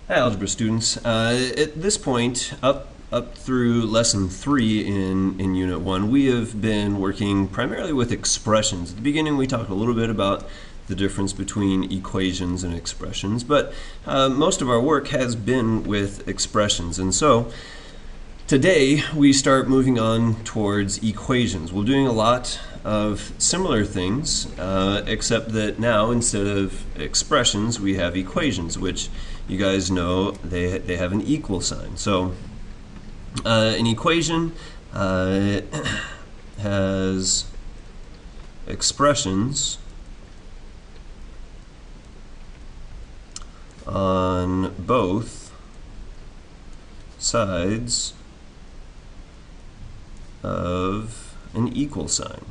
Hi, algebra students. At this point, up through lesson 3 in Unit 1, we have been working primarily with expressions. At the beginning, we talked a little bit about the difference between equations and expressions, but most of our work has been with expressions. And so today, we start moving on towards equations. We're doing a lot of similar things, except that now, instead of expressions, we have equations, which you guys know they have an equal sign. So an equation has expressions on both sides of an equal sign.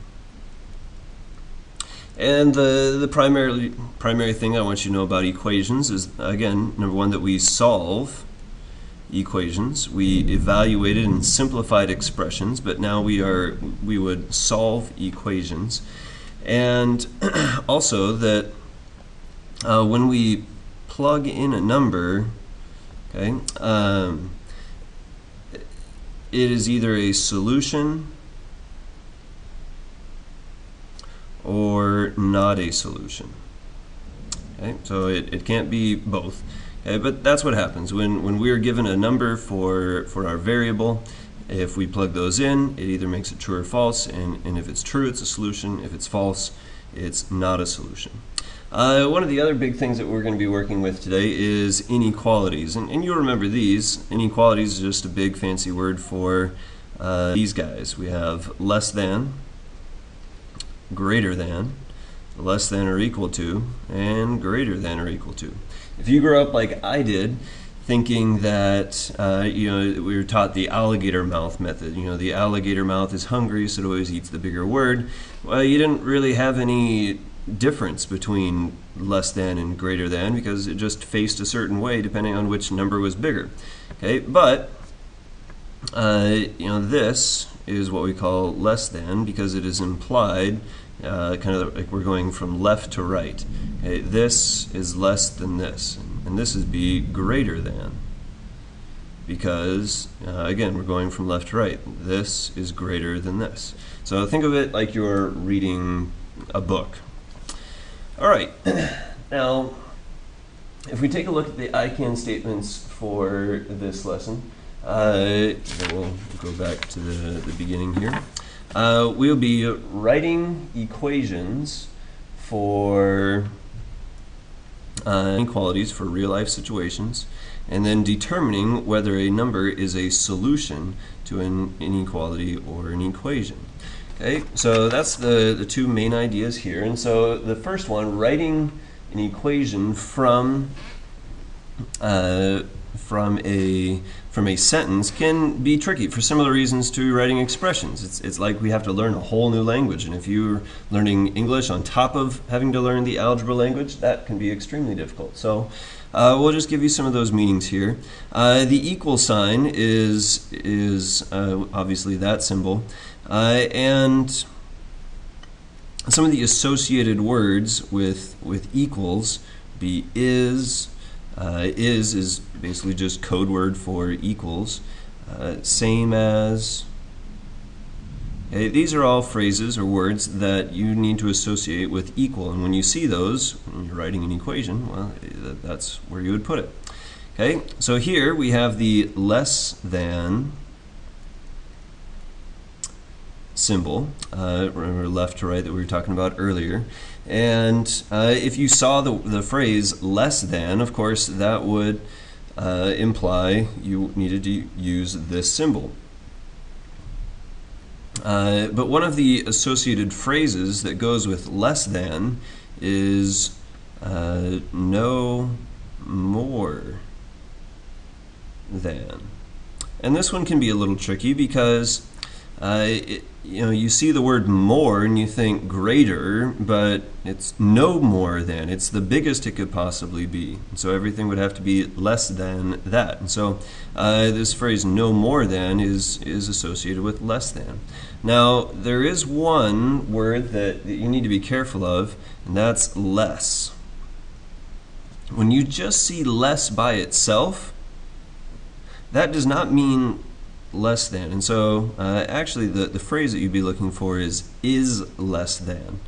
And the primary thing I want you to know about equations is, again, number one, that we solve equations. We evaluated and simplified expressions, but now we would solve equations. And also that when we plug in a number, okay, it is either a solution or not a solution. Okay, so it can't be both. Okay, but that's what happens when we are given a number for our variable. If we plug those in, it either makes it true or false, and if it's true, it's a solution. If it's false, it's not a solution. One of the other big things that we're going to be working with today is inequalities, and you'll remember these. Inequalities is just a big fancy word for these guys. We have less than, greater than, less than or equal to, and greater than or equal to. If you grew up like I did, thinking that we were taught the alligator mouth method, the alligator mouth is hungry, so it always eats the bigger word. Well, you didn't really have any difference between less than and greater than because it just faced a certain way depending on which number was bigger. Okay, but this is what we call less than because it is implied kind of like we're going from left to right. Okay, this is less than this, and this is be greater than because again we're going from left to right. This is greater than this. So think of it like you're reading a book. All right, now if we take a look at the I can statements for this lesson, we'll go back to the beginning here. We'll be writing equations for inequalities for real-life situations, and then determining whether a number is a solution to an inequality or an equation. Okay, so that's the two main ideas here. And so the first one, writing an equation from a sentence can be tricky for similar reasons to writing expressions. It's like we have to learn a whole new language, and if you're learning English on top of having to learn the algebra language, that can be extremely difficult. So we'll just give you some of those meanings here. The equal sign is obviously that symbol, and some of the associated words with equals be is basically just code word for equals, same as. Okay, these are all phrases or words that you need to associate with equal, and when you see those when you're writing an equation, well, that's where you would put it. Okay, so here we have the less than symbol, remember left to right that we were talking about earlier. And if you saw the phrase less than, of course, that would imply you needed to use this symbol. But one of the associated phrases that goes with less than is no more than. And this one can be a little tricky because you see the word more and you think greater, but it's no more than. It's the biggest it could possibly be. So everything would have to be less than that. And so this phrase no more than is associated with less than. Now there is one word that you need to be careful of, and that's less. when you just see less by itself, that does not mean less than. And so actually the phrase that you'd be looking for is less than.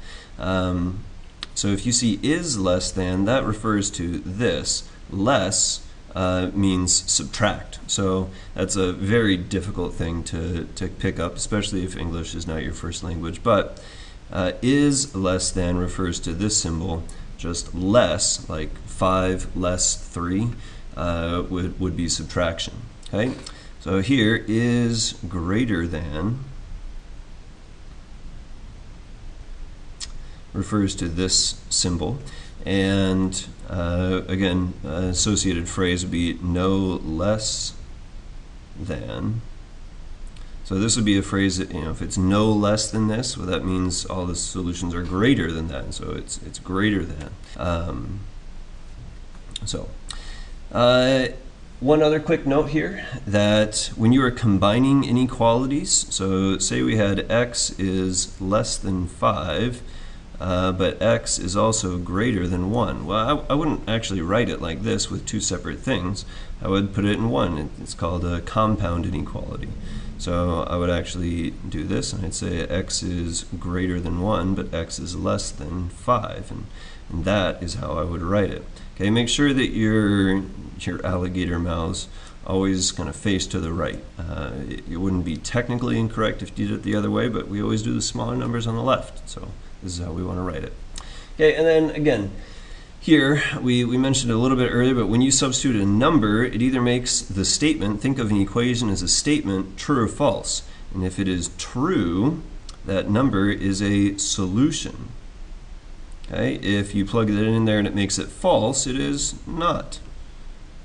So if you see is less than, that refers to this. Less means subtract. So that's a very difficult thing to pick up, especially if English is not your first language. But is less than refers to this symbol. Just less, like 5 less 3, would be subtraction. Okay? So here is greater than refers to this symbol. And again, associated phrase would be no less than. So this would be a phrase that, if it's no less than this, well, that means all the solutions are greater than that. So it's greater than. One other quick note here, that when you are combining inequalities, so say we had x is less than 5, but x is also greater than 1. Well, I wouldn't actually write it like this with two separate things. I would put it in one. It's called a compound inequality. So I would actually do this, and I'd say x is greater than 1, but x is less than 5. And that is how I would write it. Okay, make sure that your alligator mouths always kind of face to the right. It wouldn't be technically incorrect if you did it the other way, but we always do the smaller numbers on the left. So this is how we want to write it. Okay, and then again, here we mentioned it a little bit earlier, but when you substitute a number, it either makes the statement, think of an equation as a statement, true or false. And if it is true, that number is a solution. Okay, if you plug it in there and it makes it false, it is not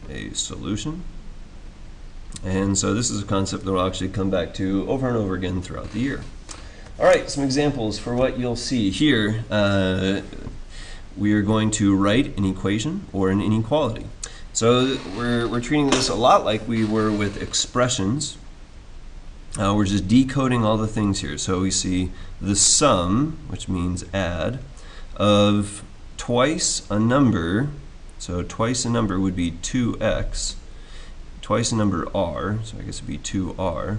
a solution. And so this is a concept that we'll actually come back to over and over again throughout the year. All right, some examples for what you'll see here. We are going to write an equation or an inequality. So we're treating this a lot like we were with expressions. We're just decoding all the things here. So we see the sum, which means add, of twice a number. So twice a number would be 2x. Twice a number r, so I guess it would be 2r,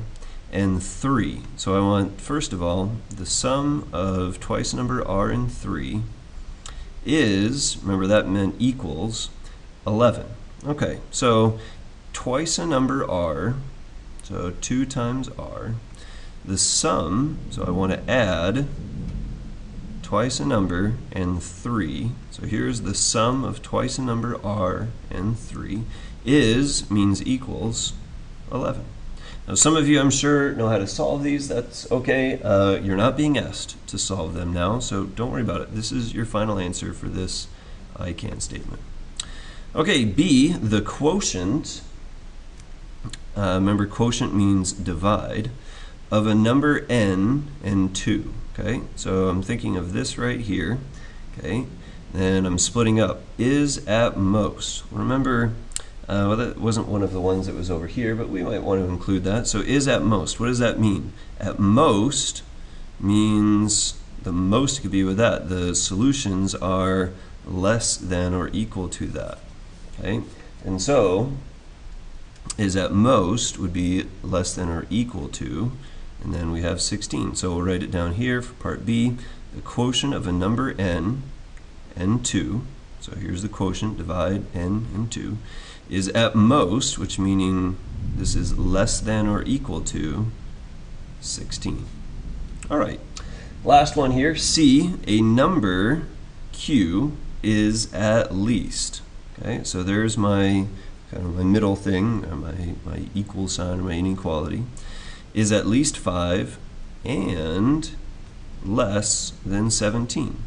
and 3. So I want, first of all, the sum of twice a number r and 3 is, remember that meant equals, 11. Okay, so twice a number r, so 2 times r, the sum, so I want to add twice a number and 3. So here's the sum of twice a number r and 3 is means equals 11. Now some of you, I'm sure, know how to solve these. That's okay. You're not being asked to solve them now, so don't worry about it. This is your final answer for this I can statement. Okay, B, the quotient, remember quotient means divide, of a number n and 2. Okay, so I'm thinking of this right here. Okay, then I'm splitting up. Is at most. Remember, well, that wasn't one of the ones that was over here, but we might want to include that. So is at most. What does that mean? At most means the most could be with that. The solutions are less than or equal to that. Okay, and so is at most would be less than or equal to, and then we have 16. So we'll write it down here for part B. The quotient of a number n, n2, so here's the quotient, divide n and 2, is at most, which meaning this is less than or equal to 16. All right, last one here, C, a number Q is at least. Okay, so there's my kind of my middle thing, or my equal sign, or my inequality, is at least 5 and less than 17.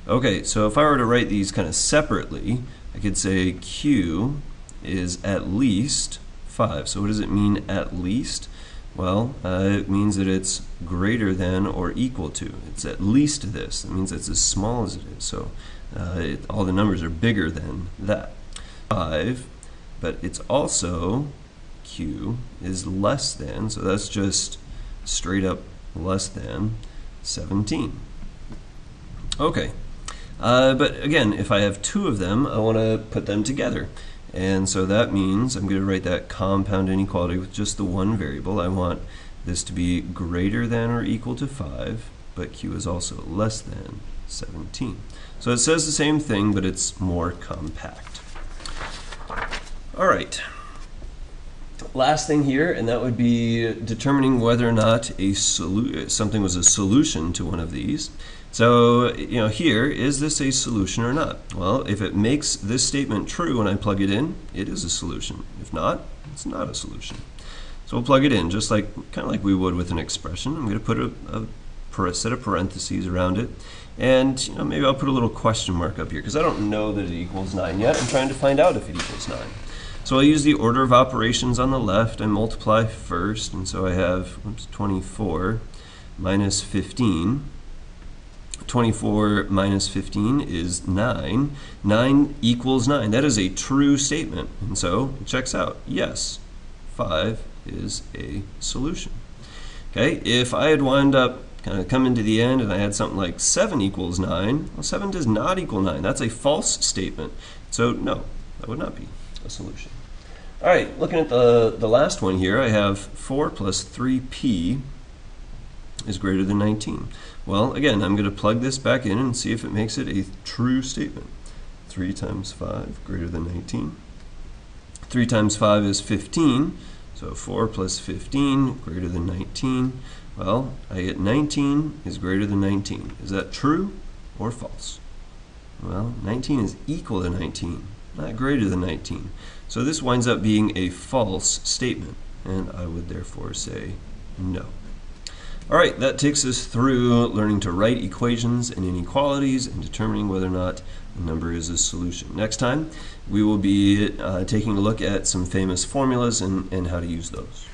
Okay, so if I were to write these kind of separately, I could say Q is at least 5. So what does it mean at least? Well, it means that it's greater than or equal to. It's at least this. That means it's as small as it is. So all the numbers are bigger than that. 5, but it's also Q is less than, so that's just straight up less than 17. Okay, But again, if I have two of them, I want to put them together. And so that means I'm going to write that compound inequality with just the one variable. I want this to be greater than or equal to 5, but q is also less than 17. So it says the same thing, but it's more compact. All right. Last thing here, and that would be determining whether or not something was a solution to one of these. So, here, is this a solution or not? Well, if it makes this statement true when I plug it in, it is a solution. If not, it's not a solution. So we'll plug it in, just kind of like we would with an expression. I'm going to put a set of parentheses around it, and maybe I'll put a little question mark up here because I don't know that it equals 9 yet. I'm trying to find out if it equals 9. So I'll use the order of operations on the left. I multiply first, and so I have 24 minus 15. 24 minus 15 is 9. 9 equals 9. That is a true statement, and so it checks out. Yes, 5 is a solution. Okay, if I had wound up kind of coming to the end and I had something like 7 equals 9, well, 7 does not equal 9. That's a false statement. So no, that would not be a solution. All right, looking at the last one here, I have 4 plus 3p is greater than 19. Well, again, I'm going to plug this back in and see if it makes it a true statement. 3 times 5 greater than 19. 3 times 5 is 15, so 4 plus 15 greater than 19. Well, I get 19 is greater than 19. Is that true or false? Well, 19 is equal to 19, not greater than 19. So this winds up being a false statement, and I would therefore say no. All right, that takes us through learning to write equations and inequalities and determining whether or not a number is a solution. Next time, we will be taking a look at some famous formulas and how to use those.